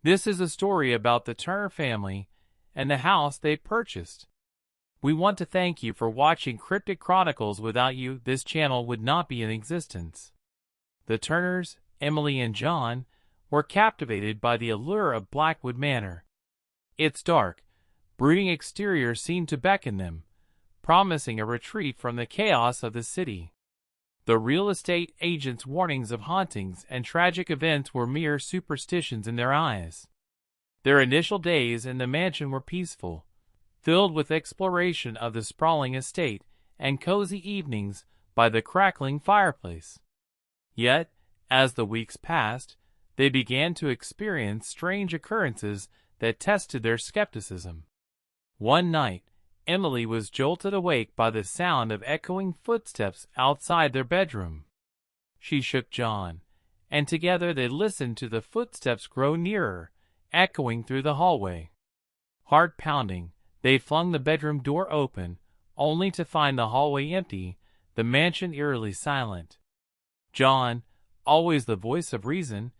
This is a story about the Turner family and the house they purchased. We want to thank you for watching Cryptic Chronicles. Without you, this channel would not be in existence. The Turners, Emily and John, were captivated by the allure of Blackwood Manor. Its dark, brooding exterior seemed to beckon them, promising a retreat from the chaos of the city. The real estate agent's warnings of hauntings and tragic events were mere superstitions in their eyes. Their initial days in the mansion were peaceful, filled with exploration of the sprawling estate and cozy evenings by the crackling fireplace. Yet, as the weeks passed, they began to experience strange occurrences that tested their skepticism. One night, Emily was jolted awake by the sound of echoing footsteps outside their bedroom. She shook John, and together they listened to the footsteps grow nearer, echoing through the hallway. Heart pounding, they flung the bedroom door open, only to find the hallway empty, the mansion eerily silent. John, always the voice of reason,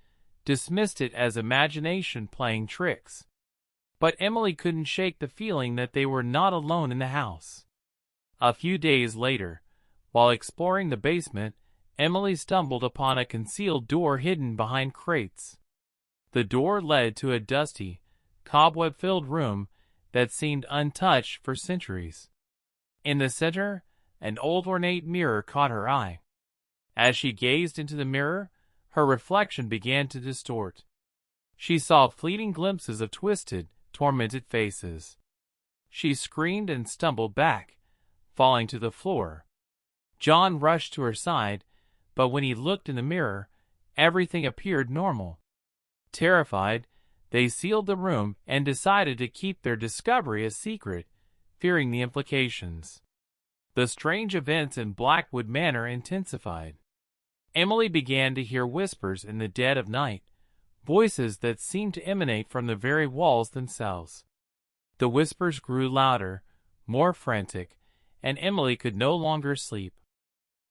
dismissed it as imagination playing tricks. But Emily couldn't shake the feeling that they were not alone in the house. A few days later, while exploring the basement, Emily stumbled upon a concealed door hidden behind crates. The door led to a dusty, cobweb-filled room that seemed untouched for centuries. In the center, an old ornate mirror caught her eye. As she gazed into the mirror, her reflection began to distort. She saw fleeting glimpses of twisted, tormented faces. She screamed and stumbled back, falling to the floor. John rushed to her side, but when he looked in the mirror, everything appeared normal. Terrified, they sealed the room and decided to keep their discovery a secret, fearing the implications. The strange events in Blackwood Manor intensified. Emily began to hear whispers in the dead of night, voices that seemed to emanate from the very walls themselves. The whispers grew louder, more frantic, and Emily could no longer sleep.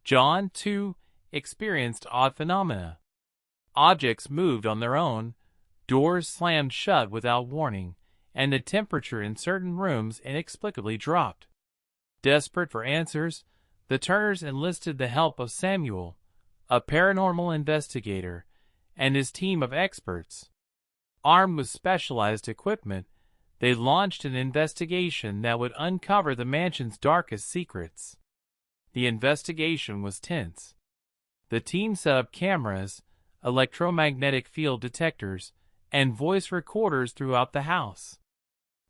John, too, experienced odd phenomena. Objects moved on their own, doors slammed shut without warning, and the temperature in certain rooms inexplicably dropped. Desperate for answers, the Turners enlisted the help of Samuel, a paranormal investigator, and his team of experts. Armed with specialized equipment, they launched an investigation that would uncover the mansion's darkest secrets. The investigation was tense. The team set up cameras, electromagnetic field detectors, and voice recorders throughout the house.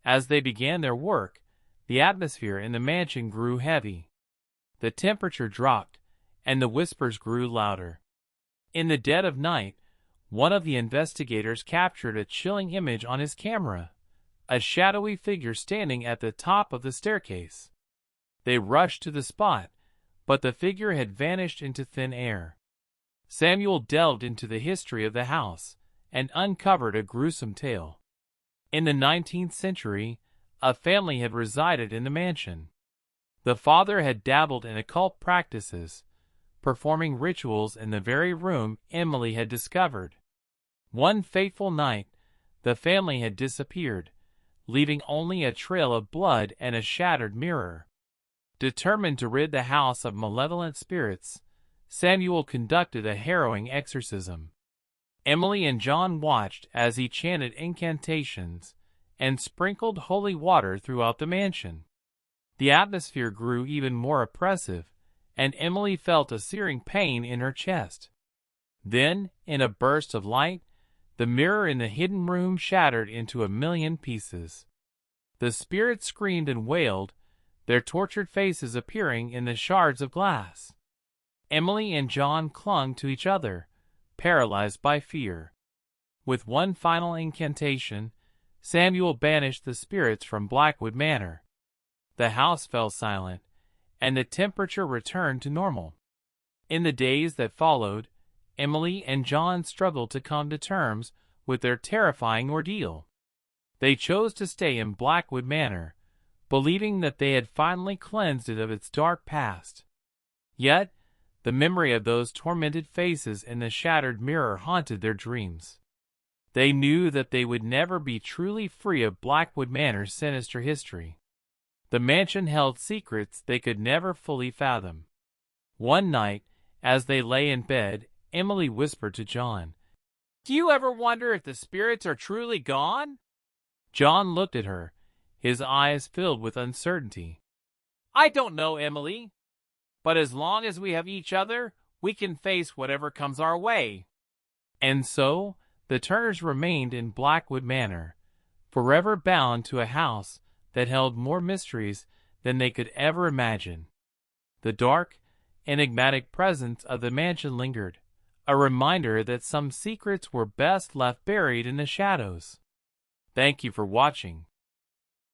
As they began their work, the atmosphere in the mansion grew heavy. The temperature dropped, and the whispers grew louder. In the dead of night, one of the investigators captured a chilling image on his camera, a shadowy figure standing at the top of the staircase. They rushed to the spot, but the figure had vanished into thin air. Samuel delved into the history of the house and uncovered a gruesome tale. In the 19th century, a family had resided in the mansion. The father had dabbled in occult practices, performing rituals in the very room Emily had discovered. One fateful night, the family had disappeared, leaving only a trail of blood and a shattered mirror. Determined to rid the house of malevolent spirits, Samuel conducted a harrowing exorcism. Emily and John watched as he chanted incantations and sprinkled holy water throughout the mansion. The atmosphere grew even more oppressive, and Emily felt a searing pain in her chest. Then, in a burst of light, the mirror in the hidden room shattered into a million pieces. The spirits screamed and wailed, their tortured faces appearing in the shards of glass. Emily and John clung to each other, paralyzed by fear. With one final incantation, Samuel banished the spirits from Blackwood Manor. The house fell silent, and the temperature returned to normal. In the days that followed, Emily and John struggled to come to terms with their terrifying ordeal. They chose to stay in Blackwood Manor, believing that they had finally cleansed it of its dark past. Yet, the memory of those tormented faces in the shattered mirror haunted their dreams. They knew that they would never be truly free of Blackwood Manor's sinister history. The mansion held secrets they could never fully fathom. One night, as they lay in bed, Emily whispered to John, "Do you ever wonder if the spirits are truly gone?" John looked at her, his eyes filled with uncertainty. "I don't know, Emily. But as long as we have each other, we can face whatever comes our way." And so, the Turners remained in Blackwood Manor, forever bound to a house that held more mysteries than they could ever imagine. The dark, enigmatic presence of the mansion lingered, a reminder that some secrets were best left buried in the shadows. Thank you for watching.